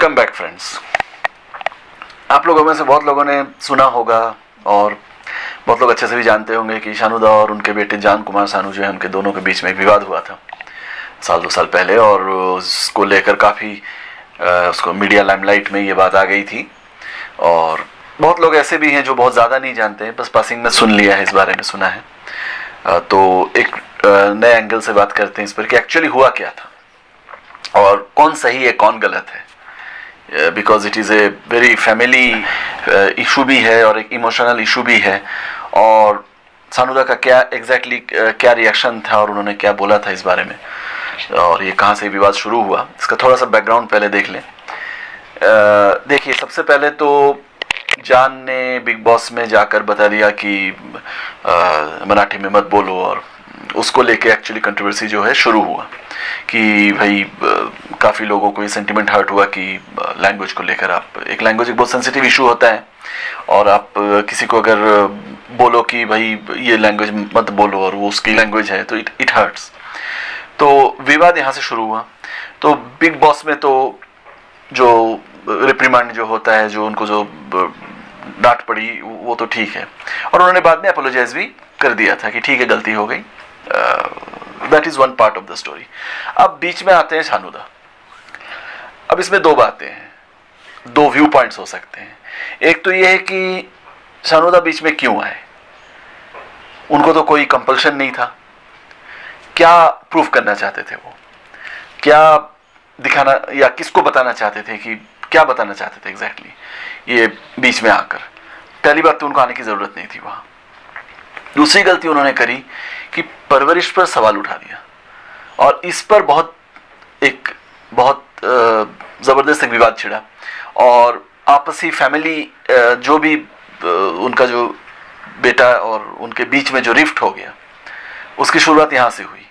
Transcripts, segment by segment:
Welcome back friends. आप लोगों में से बहुत लोगों ने सुना होगा और बहुत लोग अच्छे से भी जानते होंगे कि शानुदा और उनके बेटे जान कुमार सानू जो है, उनके दोनों के बीच में एक विवाद हुआ था साल 2 साल पहले, और उसको लेकर काफ़ी उसको मीडिया लाइमलाइट में ये बात आ गई थी। और बहुत लोग ऐसे भी हैं जो बहुत ज़्यादा नहीं जानते हैं, बस पासिंग में सुन लिया है, इस बारे में सुना है। तो एक नए एंगल से बात करते हैं इस पर कि एक्चुअली हुआ क्या था और कौन सही है कौन गलत है, because it is a very family issue भी है और एक इमोशनल इशू भी है। और सानुदा का क्या एग्जैक्टली क्या रिएक्शन था और उन्होंने क्या बोला था इस बारे में, और ये कहाँ से विवाद शुरू हुआ, इसका थोड़ा सा बैकग्राउंड पहले देख लें। देखिए, सबसे पहले तो जान ने बिग बॉस में जाकर बता दिया कि मराठी में मत बोलो, और उसको लेके एक्चुअली कंट्रोवर्सी जो है शुरू हुआ कि भाई काफ़ी लोगों को ये सेंटिमेंट हर्ट हुआ कि लैंग्वेज को लेकर, आप एक लैंग्वेज एक बहुत सेंसिटिव इशू होता है और आप किसी को अगर बोलो कि भाई ये लैंग्वेज मत बोलो और वो उसकी लैंग्वेज है तो इट हर्ट्स। तो विवाद यहाँ से शुरू हुआ। तो बिग बॉस में तो जो रिप्रीमांड जो होता है, जो उनको जो डांट पड़ी, वो तो ठीक है, और उन्होंने बाद में अपोलोजाइज भी कर दिया था कि ठीक है, गलती हो गई। That is one part of the story. अब बीच में आते हैं शानुदा। अब इसमें दो बातें हैं, दो व्यू पॉइंट्स हो सकते हैं। एक तो ये है कि शानुदा बीच में क्यों आए, उनको तो कोई कंपल्शन नहीं था, क्या प्रूफ करना चाहते थे वो, क्या दिखाना या किसको बताना चाहते थे, कि क्या बताना चाहते थे एग्जैक्टली ये बीच में आकर। पहली बात तो उनको आने की जरूरत नहीं थी वहां। दूसरी गलती उन्होंने करी कि परवरिश पर सवाल उठा दिया, और इस पर बहुत जबरदस्त एक विवाद छिड़ा, और आपसी फैमिली जो भी उनका जो बेटा और उनके बीच में जो रिफ्ट हो गया, उसकी शुरुआत यहां से हुई।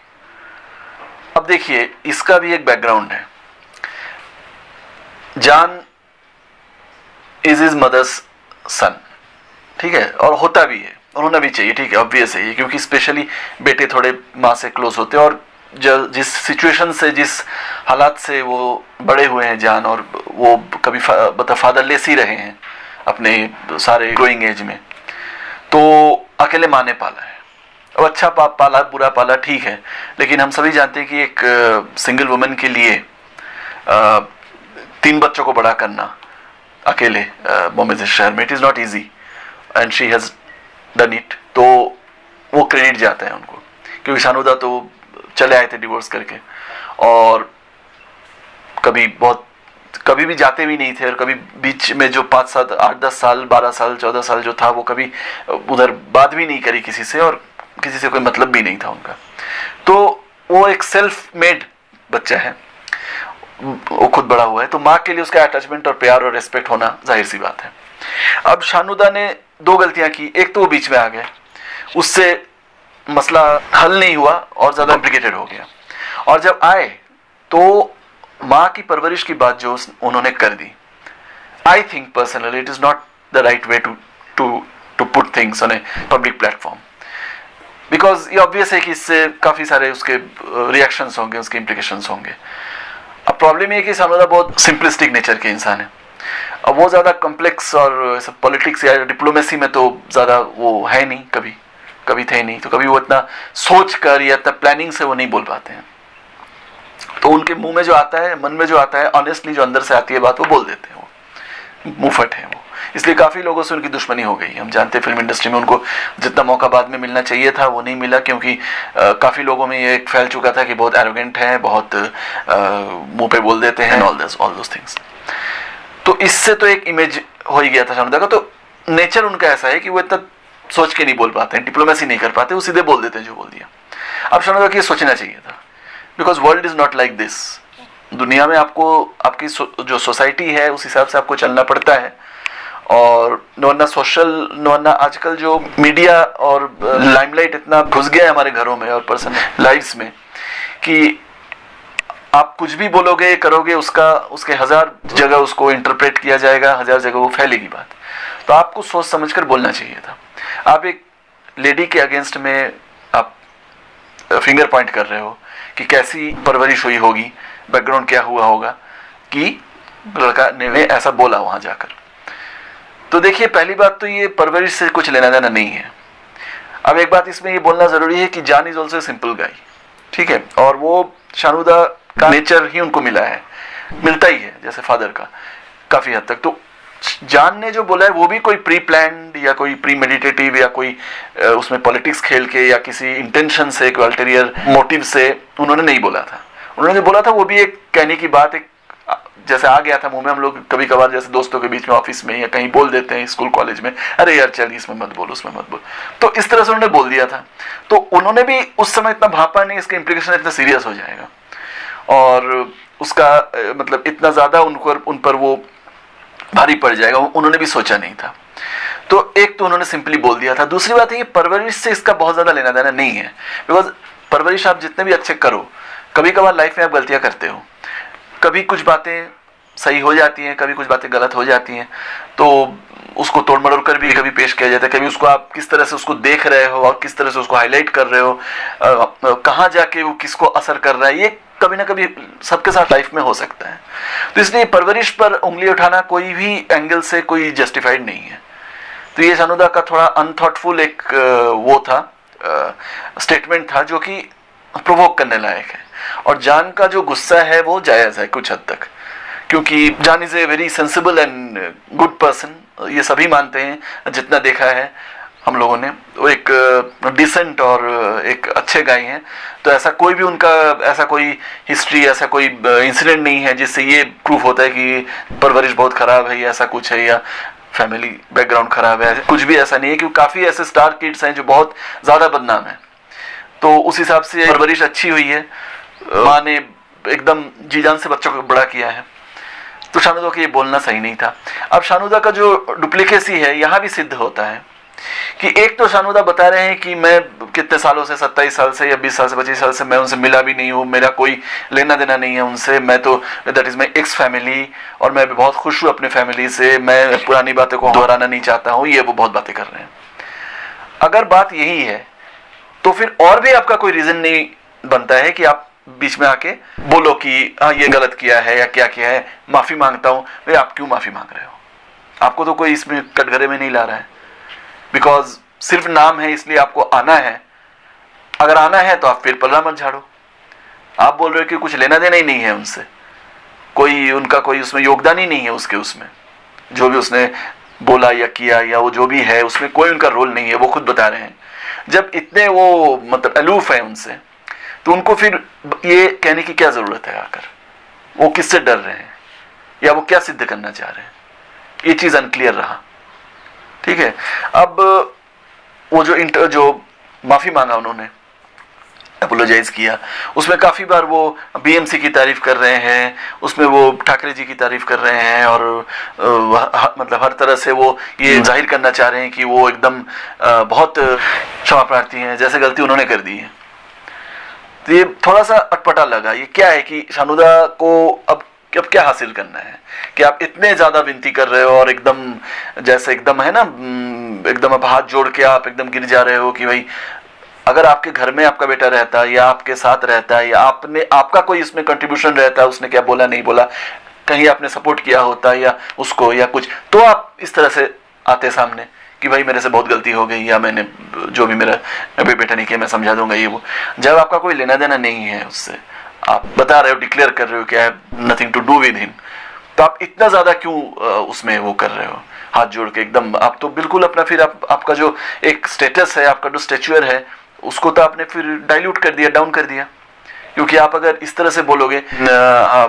अब देखिए, इसका भी एक बैकग्राउंड है। जान इज हिज मदर्स सन, ठीक है, और होता भी है और होना भी चाहिए, ठीक है, ऑब्वियस है ये, क्योंकि स्पेशली बेटे थोड़े माँ से क्लोज होते हैं, और जिस सिचुएशन से, जिस हालात से वो बड़े हुए हैं जान, और वो कभी फादरलेस ही रहे हैं अपने सारे ग्रोइंग एज में, तो अकेले माँ ने पाला है। अब अच्छा पाला बुरा पाला ठीक है, लेकिन हम सभी जानते हैं कि एक सिंगल वुमेन के लिए 3 बच्चों को बड़ा करना अकेले बॉम्बे जैसे शहर में, it is not easy, and she has done it. तो वो क्रेडिट जाता है उनको, क्योंकि शानुदा तो चले आए थे डिवोर्स करके, और कभी भी जाते भी नहीं थे, और कभी बीच में जो 5 7 8 10 साल 12 साल 14 साल जो था, वो कभी उधर बात भी नहीं करी किसी से, और किसी से कोई मतलब भी नहीं था उनका। तो वो एक सेल्फ मेड बच्चा है, वो खुद बड़ा हुआ है, तो माँ के लिए उसका अटैचमेंट और प्यार और रेस्पेक्ट होना जाहिर सी बात है। अब शानुदा ने 2 गलतियां की। एक तो वो बीच में आ गए, उससे मसला हल नहीं हुआ और ज़्यादा कॉम्प्लिकेटेड हो गया, और जब आए तो माँ की परवरिश की बात जो उन्होंने कर दी, I think personally it is not the right way to put things on a public platform, because ये ऑब्वियस है कि इससे काफ़ी सारे उसके रिएक्शंस होंगे, उसके इम्प्लीकेशंस होंगे। अब प्रॉब्लम ये है कि शानुदा बहुत सिंपलिस्टिक नेचर के इंसान है, अब वो ज़्यादा कॉम्प्लेक्स और पॉलिटिक्स या डिप्लोमेसी में तो ज़्यादा वो है नहीं, कभी थे नहीं, तो कभी वो इतना सोच कर या इतना प्लानिंग से वो नहीं बोल पाते हैं। तो उनके मुंह में जो आता है, मन में जो आता है, ऑनेस्टली जो अंदर से आती है बात, वो बोल देते हैं, वो मुंहफट है वो। इसलिए काफ़ी लोगों से उनकी दुश्मनी हो गई। हम जानते हैं फिल्म इंडस्ट्री में उनको जितना मौका बाद में मिलना चाहिए था वो नहीं मिला, क्योंकि काफ़ी लोगों में ये फैल चुका था कि बहुत एरोगेंट है, बहुत मुंह पे बोल देते हैं, ऑल दोस थिंग्स। तो इससे तो एक इमेज हो ही गया था शानुदा का। तो नेचर उनका ऐसा है कि वो इतना सोच के नहीं बोल पाते हैं, डिप्लोमेसी नहीं कर पाते, वो सीधे बोल देते हैं जो बोल दिया। अब शानुदा को ये सोचना चाहिए था, because world is not like this. दुनिया में आपको आपकी जो सोसाइटी है उस हिसाब से आपको चलना पड़ता है, और वरना आजकल जो मीडिया और लाइमलाइट इतना घुस गया है हमारे घरों में और पर्सनल लाइफ्स में, कि आप कुछ भी बोलोगे करोगे, उसके 1000 जगह उसको इंटरप्रेट किया जाएगा, 1000 जगह वो फैलेगी बात। तो आपको सोच समझकर बोलना चाहिए था। आप एक लेडी के अगेंस्ट में आप फिंगर पॉइंट कर रहे हो कि कैसी परवरिश हुई होगी, बैकग्राउंड क्या हुआ होगा, कि लड़का ने ऐसा बोला वहां जाकर। तो देखिए, पहली बात तो ये परवरिश से कुछ लेना देना नहीं है। अब एक बात इसमें ये बोलना जरूरी है कि जान इज ऑल्सो सिंपल गाय, ठीक है, और वो शानुदा का नेचर ही उनको मिला है, मिलता ही है जैसे फादर का काफी हद तक। तो जान ने जो बोला है वो भी कोई प्री प्लान्ड या कोई प्री मेडिटेटिव या कोई उसमें पॉलिटिक्स खेल के या किसी इंटेंशन से, कोई अल्टीरियर मोटिव से उन्होंने नहीं बोला था। उन्होंने जो बोला था वो भी एक कहने की बात, एक जैसे आ गया था मुंह में। हम लोग कभी कभार जैसे दोस्तों के बीच में, ऑफिस में या कहीं बोल देते हैं, स्कूल कॉलेज में, अरे यार चल इसमें मत बोल, उसमें मत बोल, तो इस तरह से उन्होंने बोल दिया था। तो उन्होंने भी उस समय इतना भापा नहीं इसका इंप्लीकेशन इतना सीरियस हो जाएगा और उसका मतलब इतना ज्यादा उन पर वो भारी पड़ जाएगा, उन्होंने भी सोचा नहीं था। तो एक तो उन्होंने सिंपली बोल दिया था। दूसरी बात है, ये परवरिश से इसका बहुत ज्यादा लेना देना नहीं है, बिकॉज परवरिश आप जितने भी अच्छे करो, कभी कभार लाइफ में आप गलतियां करते हो, कभी कुछ बातें सही हो जाती हैं, कभी कुछ बातें गलत हो जाती हैं, तो उसको तोड़ मरोड़ कर भी कभी पेश किया जाता है। कभी उसको आप किस तरह से उसको देख रहे हो और किस तरह से उसको हाईलाइट कर रहे हो, कहाँ जाके वो किसको असर कर रहा है, ये कभी ना कभी सबके साथ लाइफ में हो सकता है। तो इसलिए परवरिश पर उंगली उठाना कोई भी एंगल से कोई जस्टिफाइड नहीं है। तो ये शानुदा का थोड़ा अनथॉटफुल एक वो था, स्टेटमेंट था जो कि प्रोवोक करने लायक है। और जान का जो गुस्सा है वो जायज है कुछ हद तक, क्योंकि जान is a very sensible and good person, ये सभी मानते हैं जितना देखा है हम लोगों ने। वो एक डिसेंट और एक अच्छे गाय हैं। तो ऐसा कोई भी उनका ऐसा कोई हिस्ट्री, ऐसा कोई इंसिडेंट नहीं है जिससे ये प्रूफ होता है कि परवरिश बहुत खराब है या ऐसा कुछ है या फैमिली बैकग्राउंड खराब है, कुछ भी ऐसा नहीं है। क्योंकि काफ़ी ऐसे स्टार किड्स हैं जो बहुत ज़्यादा बदनाम है। तो उस हिसाब से परवरिश अच्छी हुई है, माँ ने एकदम जी जान से बच्चों को बड़ा किया है। तो शानुदा को ये बोलना सही नहीं था। अब शानुदा का जो डुप्लीकेसी है यहाँ भी सिद्ध होता है कि एक तो शानुदा बता रहे हैं कि मैं कितने सालों से, 27 साल से या 20 साल से 25 साल से मैं उनसे मिला भी नहीं हूँ, मेरा कोई लेना देना नहीं है उनसे, मैं तो that is my x family और मैं भी बहुत खुश हूँ अपने फैमिली से, मैं पुरानी बातें को दोहराना नहीं चाहता हूँ, ये वो बहुत बातें कर रहे हैं। अगर बात यही है तो फिर और भी आपका कोई रीजन नहीं बनता है कि आप बीच में आके बोलो कि हाँ ये गलत किया है या क्या किया है, माफी मांगता हूँ। भाई आप क्यों माफी मांग रहे हो? आपको तो कोई इसमें कटघरे में नहीं ला रहा है, बिकॉज सिर्फ नाम है इसलिए आपको आना है। अगर आना है तो आप फिर पल्ला मत झाड़ो। आप बोल रहे हो कि कुछ लेना देना ही नहीं है उनसे, कोई उनका कोई उसमें योगदान ही नहीं है, उसमें जो भी उसने बोला या किया या वो जो भी है उसमें कोई उनका रोल नहीं है, वो खुद बता रहे हैं। जब इतने वो मतलब अलूफ है उनसे, तो उनको फिर ये कहने की क्या जरूरत है आकर? वो किससे डर रहे हैं या वो क्या सिद्ध करना चाह रहे हैं? ये चीज अनक्लियर रहा, ठीक है। अब वो जो माफी मांगा उन्होंने, अपोलोजाइज किया, उसमें काफी बार वो बीएमसी की तारीफ कर रहे हैं, उसमें वो ठाकरे जी की तारीफ कर रहे हैं और मतलब हर तरह से वो ये जाहिर करना चाह रहे हैं कि वो एकदम बहुत क्षमा प्रार्थी हैं, जैसे गलती उन्होंने कर दी है। तो ये थोड़ा सा अटपटा लगा। ये क्या है कि शानुदा को अब क्या हासिल करना है कि आप इतने ज्यादा विनती कर रहे हो और एकदम जैसे एकदम है ना, एकदम अब हाथ जोड़ के आप एकदम गिर जा रहे हो कि भाई अगर आपके घर में आपका बेटा रहता या आपके साथ रहता या आपका कोई इसमें कंट्रीब्यूशन रहता, उसने क्या बोला नहीं बोला, कहीं आपने सपोर्ट किया होता या उसको या कुछ, तो आप इस तरह से आते सामने कि भाई मेरे से बहुत गलती हो गई या मैंने जो भी मेरा बेटा नहीं किया मैं समझा दूंगा ये वो। जब आपका कोई लेना देना नहीं है उससे, आप बता रहे हो, डिक्लेयर कर रहे हो कि I have nothing to do with him, तो आप इतना ज्यादा क्यों उसमें वो कर रहे हो हाथ जोड़ के एकदम? आप तो बिल्कुल अपना फिर आपका जो एक स्टेटस है, आपका जो स्टेचुअर है, उसको तो आपने फिर डाइल्यूट कर दिया, डाउन कर दिया। क्योंकि आप अगर इस तरह से बोलोगे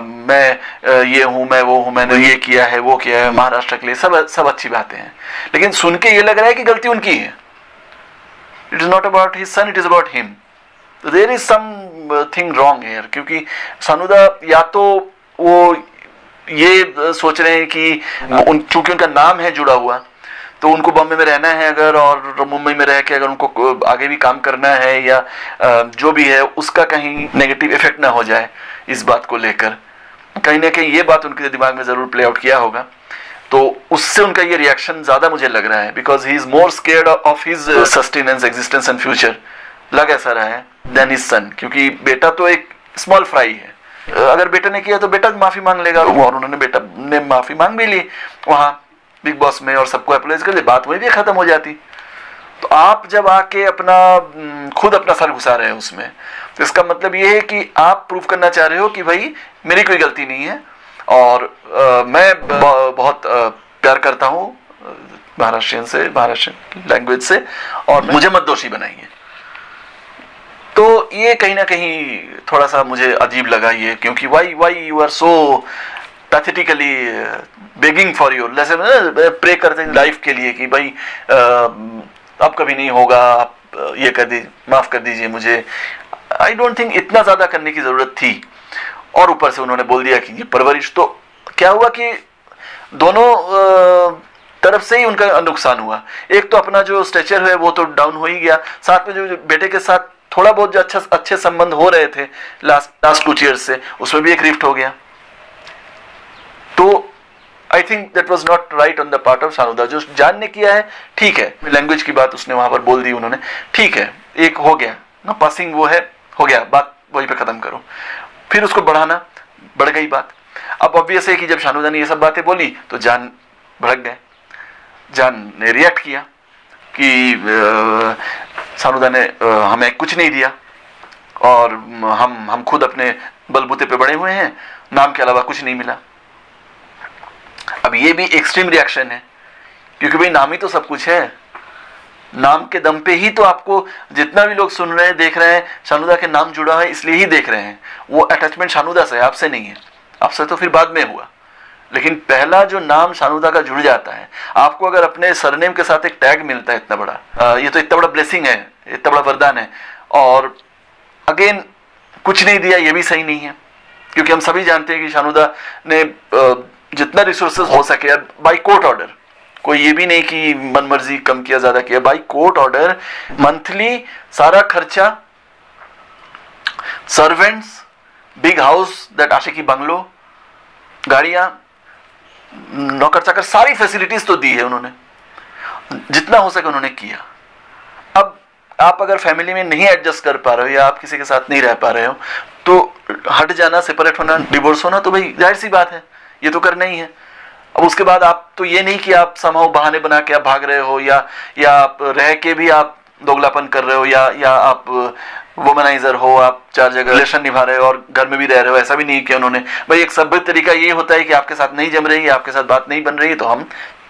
मैं ये हूँ, मैं वो हूँ, मैंने ये किया है वो किया है महाराष्ट्र के लिए, सब अच्छी बातें हैं, लेकिन सुन के ये लग रहा है कि गलती उनकी है। It is not about his son, it is about him. There is something wrong here. क्योंकि शानुदा या तो वो ये सोच रहे हैं कि चूंकि उनका नाम है जुड़ा हुआ, तो उनको बॉम्बे में रहना है अगर, और मुंबई में रह के अगर उनको आगे भी काम करना है या जो भी है, उसका कहीं नेगेटिव इफेक्ट ना हो जाए इस बात को लेकर, कहीं ना कहीं ये बात उनके दिमाग में जरूर प्ले आउट किया होगा। तो उससे उनका ये रिएक्शन ज्यादा मुझे लग रहा है, because he is more scared of his sustenance, existence and future, लग ऐसा रहा है, देन हिज सन। क्योंकि बेटा तो एक स्मॉल फ्राई है, अगर बेटा ने किया तो बेटा माफी मांग लेगा, और उन्होंने बेटा ने माफी मांग भी ली वहां बिग बॉस में और सबको अप्रोच कर ले, बात वही भी खत्म हो जाती। तो आप जब आके अपना खुद अपना सर घुसा रहे हैं उसमें, तो इसका मतलब ये है कि आप प्रूव करना चाह रहे हो कि भाई मेरी कोई गलती नहीं है और मैं बहुत प्यार करता हूँ महाराष्ट्रियन से, महाराष्ट्रियन लैंग्वेज से, और मुझे मत दोषी बनाइए। तो ये कहीं ना कहीं थोड़ा सा मुझे अजीब लगा ये, क्योंकि why you are so pathetically begging for your, जैसे प्रे करते हैं लाइफ के लिए कि भाई अब कभी नहीं होगा, आप ये कर दीजिए, माफ कर दीजिए मुझे। आई डोंट थिंक इतना ज्यादा करने की जरूरत थी। और ऊपर से उन्होंने बोल दिया कि ये परवरिश, तो क्या हुआ कि दोनों तरफ से ही उनका नुकसान हुआ। एक तो अपना जो स्ट्रेचर है वो तो डाउन हो ही गया, साथ में जो बेटे के साथ थोड़ा बहुत जो अच्छे संबंध हो रहे थे लास्ट कुछ ईयर्स से, उसमें भी एक रिफ्ट हो गया। तो I think that was not right on the part of Shanuda. जो जान ने किया है ठीक है, लैंग्वेज की बात उसने वहां पर बोल दी उन्होंने, ठीक है, एक हो गया ना, पासिंग वो है, हो गया, बात वहीं पे खत्म करो। फिर उसको बढ़ाना, बढ़ गई बात। अब ऑब्वियस है कि जब शानुदा ने ये सब बातें बोली तो जान भड़क गए, जान ने रिएक्ट किया कि शानुदा ने हमें कुछ नहीं दिया और हम खुद अपने बलबूते पे बड़े हुए हैं, नाम के अलावा कुछ नहीं मिला। अब ये भी एक्सट्रीम रिएक्शन है, क्योंकि भाई नाम ही तो सब कुछ है, नाम के दम पे ही तो आपको जितना भी लोग सुन रहे हैं, देख रहे हैं, शानुदा के नाम जुड़ा है इसलिए ही देख रहे हैं। वो अटैचमेंट शानुदा से है, आपसे नहीं है, आपसे तो फिर बाद में हुआ, लेकिन पहला जो नाम शानुदा का जुड़ जाता है, आपको अगर अपने सरनेम के साथ एक टैग मिलता है इतना बड़ा, ये तो इतना बड़ा ब्लेसिंग है, इतना बड़ा वरदान है। और अगेन कुछ नहीं दिया, ये भी सही नहीं है, क्योंकि हम सभी जानते हैं कि शानुदा ने जितना रिसोर्सेज हो सके बाय कोर्ट ऑर्डर, कोई ये भी नहीं कि मनमर्जी कम किया ज्यादा किया, बाय कोर्ट ऑर्डर मंथली सारा खर्चा, servants, big house that Aashiqui bungalow, गाड़ियां, नौकर चाकर, सारी फैसिलिटीज तो दी है उन्होंने, जितना हो सके उन्होंने किया। अब आप अगर फैमिली में नहीं एडजस्ट कर पा रहे हो या आप किसी के साथ नहीं रह पा रहे हो, तो हट जाना, सेपरेट होना, डिवोर्स होना तो भाई जाहिर सी बात है, ये तो करना ही है। अब उसके बाद आप तो ये नहीं कि आप समाओ बहाने बना के आप भाग रहे हो, या आप रह के भी आप दोगलापन कर रहे हो, या आप वुमनाइजर हो, आप 4 जगह रिलेशन निभा रहे हो और घर में भी रह रहे हो, ऐसा भी नहीं किया उन्होंने। भाई एक सभ्य तरीका ये होता है कि आपके साथ नहीं जम रही है, आपके साथ बात नहीं बन रही है, तो हम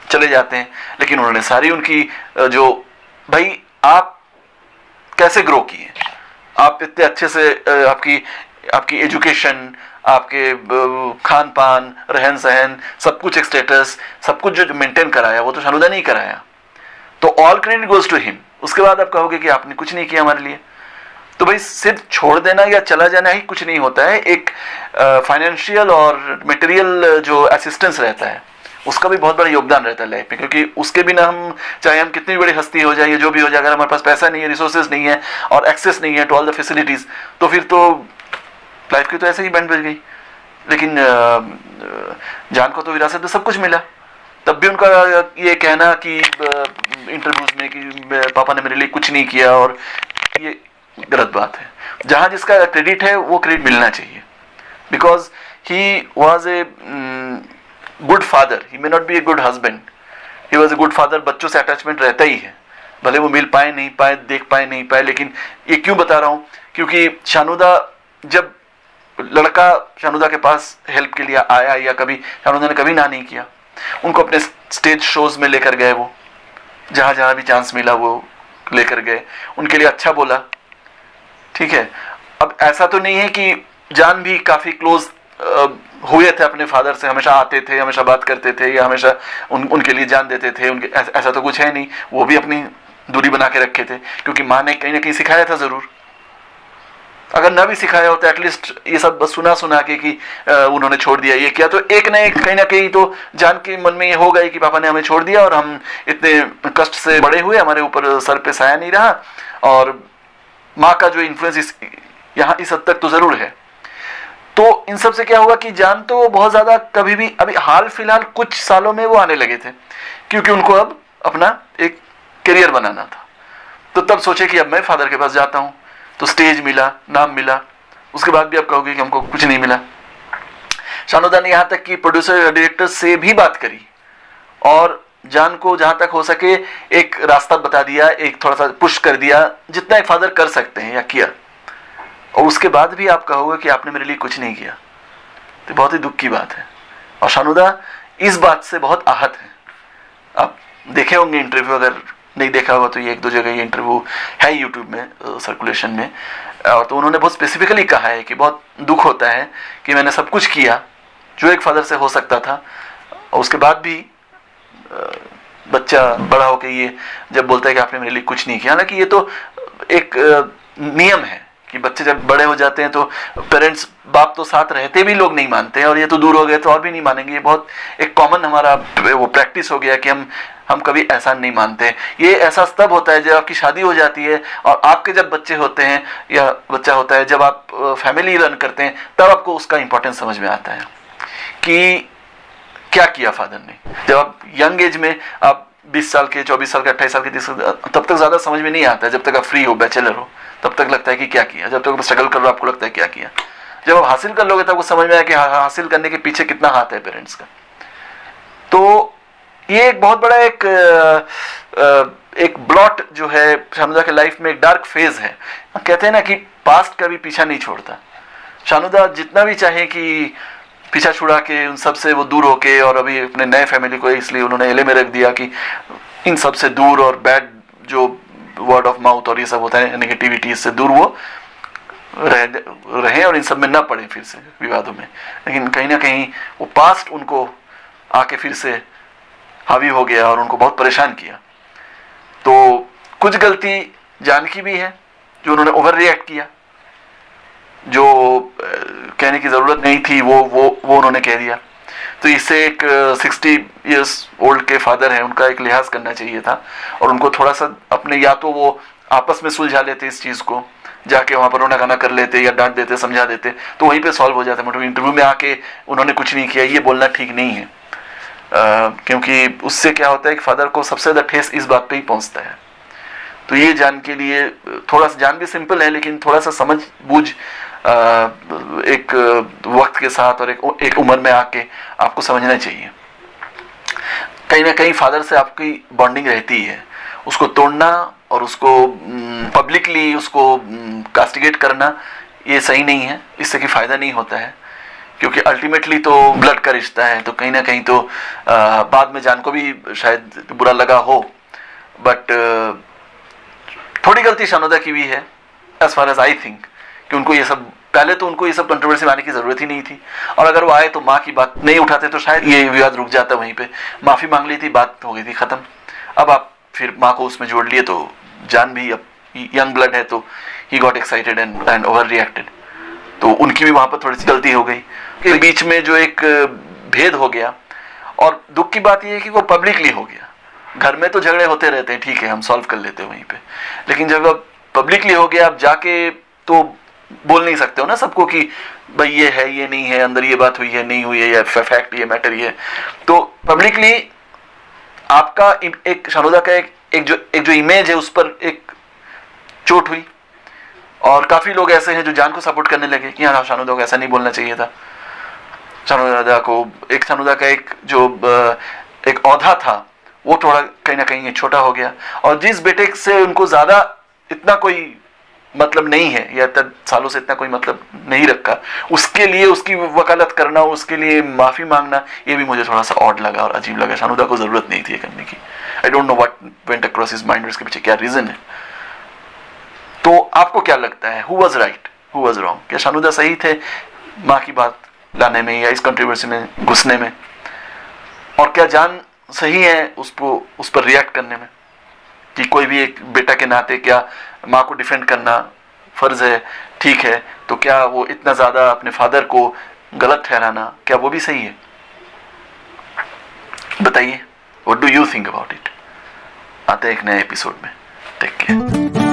चले जाते हैं। लेकिन उन्होंने सारी उनकी जो, भाई आप कैसे ग्रो किए, आप इतने अच्छे से आपकी एजुकेशन, आपके खान पान, रहन सहन, सब कुछ, एक स्टेटस, सब कुछ जो मेंटेन कराया वो तो शानुदा नहीं कराया, तो all credit goes to him. उसके बाद आप कहोगे कि आपने कुछ नहीं किया हमारे लिए, तो भाई सिर्फ छोड़ देना या चला जाना ही कुछ नहीं होता है। एक फाइनेंशियल और मटेरियल जो असिस्टेंस रहता है उसका भी बहुत बड़ा योगदान रहता है लाइफ में, क्योंकि उसके बिना हम, चाहे हम कितनी बड़ी हस्ती हो जाए, जो भी हो जाए, अगर हमारे पास पैसा नहीं है, रिसोर्सेज नहीं है और एक्सेस नहीं है टू ऑल द फैसिलिटीज, तो फिर तो लाइफ की तो ऐसे ही बैंड बज गई। लेकिन जान को तो विरासत में सब कुछ मिला, तब भी उनका ये कहना कि इंटरव्यूज में कि पापा ने मेरे लिए कुछ नहीं किया, और ये गलत बात है। जहां जिसका क्रेडिट है वो क्रेडिट मिलना चाहिए, because he was a good father, he may not be a good husband, he was a good father. बच्चों से अटैचमेंट रहता ही है, भले वो मिल पाए नहीं पाए, देख पाए नहीं पाए। लेकिन ये क्यों बता रहा हूं, क्योंकि शानुदा, जब लड़का शानुदा के पास हेल्प के लिए आया, या कभी शानुदा ने कभी ना नहीं किया, उनको अपने स्टेज शोज में लेकर गए, वो जहां जहां भी चांस मिला वो लेकर गए, उनके लिए अच्छा बोला, ठीक है। अब ऐसा तो नहीं है कि जान भी काफी क्लोज हुए थे अपने फादर से, हमेशा आते थे, हमेशा बात करते थे, या हमेशा उनके लिए जान देते थे, उनके ऐसा तो कुछ है नहीं। वो भी अपनी दूरी बना के रखे थे, क्योंकि माँ ने कहीं ना कहीं सिखाया था जरूर। अगर ना भी सिखाया होता, एटलीस्ट ये सब बस सुना के कि उन्होंने छोड़ दिया, ये किया, तो एक ना एक कहीं ना कहीं तो जान के मन में ये हो गई कि पापा ने हमें छोड़ दिया और हम इतने कष्ट से बड़े हुए, हमारे ऊपर सर पे साया नहीं रहा, और माँ का जो इन्फ्लुएंस यहाँ इस हद तक तो जरूर है। तो इन सब से क्या हुआ कि जान तो बहुत ज्यादा कभी भी, अभी हाल फिलहाल कुछ सालों में वो आने लगे थे, क्योंकि उनको अब अपना एक करियर बनाना था। तो तब सोचे कि अब मैं फादर के पास जाता हूँ, तो स्टेज मिला, नाम मिला, उसके बाद भी आप कहोगे कि हमको कुछ नहीं मिला। शानुदा ने यहाँ तक कि प्रोड्यूसर डायरेक्टर से भी बात करी और जान को जहां तक हो सके एक रास्ता बता दिया, एक थोड़ा सा पुश कर दिया, जितना एक फादर कर सकते हैं या किया, और उसके बाद भी आप कहोगे कि आपने मेरे लिए कुछ नहीं किया, तो बहुत ही दुख की बात है। और शानुदा इस बात से बहुत आहत है। आप देखे होंगे इंटरव्यू, अगर नहीं देखा होगा तो ये 1-2 जगह ये इंटरव्यू है यूट्यूब में सर्कुलेशन में, और तो उन्होंने बहुत स्पेसिफिकली कहा है कि बहुत दुख होता है कि मैंने सब कुछ किया जो एक फादर से हो सकता था, और उसके बाद भी बच्चा बड़ा होकर ये जब बोलता है कि आपने मेरे लिए कुछ नहीं किया। हालांकि ये तो एक नियम है कि बच्चे जब बड़े हो जाते हैं तो पेरेंट्स, बाप तो साथ रहते भी लोग नहीं मानते हैं, और ये तो दूर हो गए तो और भी नहीं मानेंगे। ये बहुत एक कॉमन हमारा वो प्रैक्टिस हो गया कि हम कभी एहसान नहीं मानते। ये एहसास तब होता है जब आपकी शादी हो जाती है और आपके जब बच्चे होते हैं या बच्चा होता है, जब आप फैमिली रन करते हैं, तब आपको उसका इंपॉर्टेंस समझ में आता है कि क्या किया फादर ने। जब आप यंग एज में, आप 20 साल के, 24 साल के, 28 साल के, 30 साल, तब तक ज्यादा समझ में नहीं आता है। जब तक आप फ्री हो, बैचलर हो, तब तक लगता है कि क्या किया। जब तक आप स्ट्रगल कर रहे हो आपको लगता है क्या किया। जब आप हासिल कर लोगे तब आपको समझ में आया कि हासिल करने के पीछे कितना हाथ है पेरेंट्स का। तो ये एक बहुत बड़ा एक ब्लॉट जो है शानुदा के लाइफ में, एक डार्क फेज है। कहते हैं ना कि पास्ट कभी पीछा नहीं छोड़ता। शानुदा जितना भी चाहे कि पीछा छुड़ा के उन सब से वो दूर होके, और अभी अपने नए फैमिली को इसलिए उन्होंने एले में रख दिया कि इन सब से दूर, और बैड जो वर्ड ऑफ माउथ और ये सब होता है नेगेटिविटी, इससे दूर वो रहे और इन सब में ना पड़े फिर से विवादों में। लेकिन कहीं ना कहीं वो पास्ट उनको आके फिर से हावी हो गया और उनको बहुत परेशान किया। तो कुछ गलती जानकी भी है जो उन्होंने ओवर रिएक्ट किया, जो कहने की जरूरत नहीं थी वो उन्होंने कह दिया। तो इससे एक 60 इयर्स ओल्ड के फादर हैं, उनका एक लिहाज करना चाहिए था, और उनको थोड़ा सा अपने, या तो वो आपस में सुलझा लेते इस चीज को, जाके वहां पर रोना गाना कर लेते या डांट देते, समझा देते, तो वहीं पे सॉल्व हो जाता। मतलब इंटरव्यू में आके उन्होंने कुछ नहीं किया, ये बोलना ठीक नहीं है, क्योंकि उससे क्या होता है कि फादर को सबसे ज्यादा ठेस इस बात पे ही पहुंचता है। तो ये जान के लिए थोड़ा सा, जान भी सिंपल है लेकिन थोड़ा सा समझ बूझ एक वक्त के साथ और एक उम्र में आके आपको समझना चाहिए। कहीं ना कहीं फादर से आपकी बॉन्डिंग रहती है, उसको तोड़ना और उसको पब्लिकली उसको कास्टिगेट करना ये सही नहीं है। इससे कि फायदा नहीं होता है, क्योंकि अल्टीमेटली तो ब्लड का रिश्ता है। तो कहीं ना कहीं तो बाद में जान को भी शायद बुरा लगा हो, बट थोड़ी गलती शानुदा की भी है as far as I think, कि उनको ये सब, पहले तो उनको ये सब कंट्रोवर्सी में आने की जरूरत ही नहीं थी, और अगर वो आए तो माँ की बात नहीं उठाते तो शायद ये विवाद रुक जाता वहीं पे। माफी मांग ली थी, बात हो गई थी खत्म। अब आप फिर माँ को उसमें जोड़ लिए, तो जान भी अब यंग ब्लड है, तो he got excited and over reacted. तो उनकी भी वहां पर थोड़ी सी गलती हो गई कि बीच में जो एक भेद हो गया। और दुख की बात यह है कि वो पब्लिकली हो गया। घर में तो झगड़े होते रहते हैं, ठीक है, हम सॉल्व कर लेते हैं वहीं पे, लेकिन जब अब पब्लिकली हो गया, आप जाके तो बोल नहीं सकते हो ना सबको कि भाई ये है, ये नहीं है, अंदर ये बात हुई है, नहीं हुई है, या फैक्ट ये मैटर ये है। तो पब्लिकली आपका एक शानुदा का एक जो इमेज है उस पर एक चोट हुई, और काफी लोग ऐसे हैं जो जान को सपोर्ट करने लगे कि हाँ, शानुदा को ऐसा नहीं बोलना चाहिए था। शानुदा का एक जो एक औधा था वो थोड़ा कहीं ना कहीं छोटा हो गया, और जिस बेटे से उनको ज्यादा इतना कोई मतलब नहीं है, या सालों से इतना कोई मतलब नहीं रखा, उसके लिए उसकी वकालत करना, उसके लिए माफी मांगना, ये भी मुझे थोड़ा सा ऑड लगा और अजीब लगा। शानुदा को जरूरत नहीं थी ये करने की। I don't know what went across his mind, इसके पीछे क्या रीजन है। तो आपको क्या लगता है, who was right, who was wrong? क्या शानुदा सही थे माँ की बात लाने में या इस कंट्रोवर्सी में घुसने में, और क्या जान सही है उस पर रिएक्ट करने में? कि कोई भी एक बेटा के नाते क्या माँ को डिफेंड करना फर्ज है, ठीक है, तो क्या वो इतना ज्यादा अपने फादर को गलत ठहराना, क्या वो भी सही है? बताइए, what do you think about it. आते हैं एक नए एपिसोड में। Take care.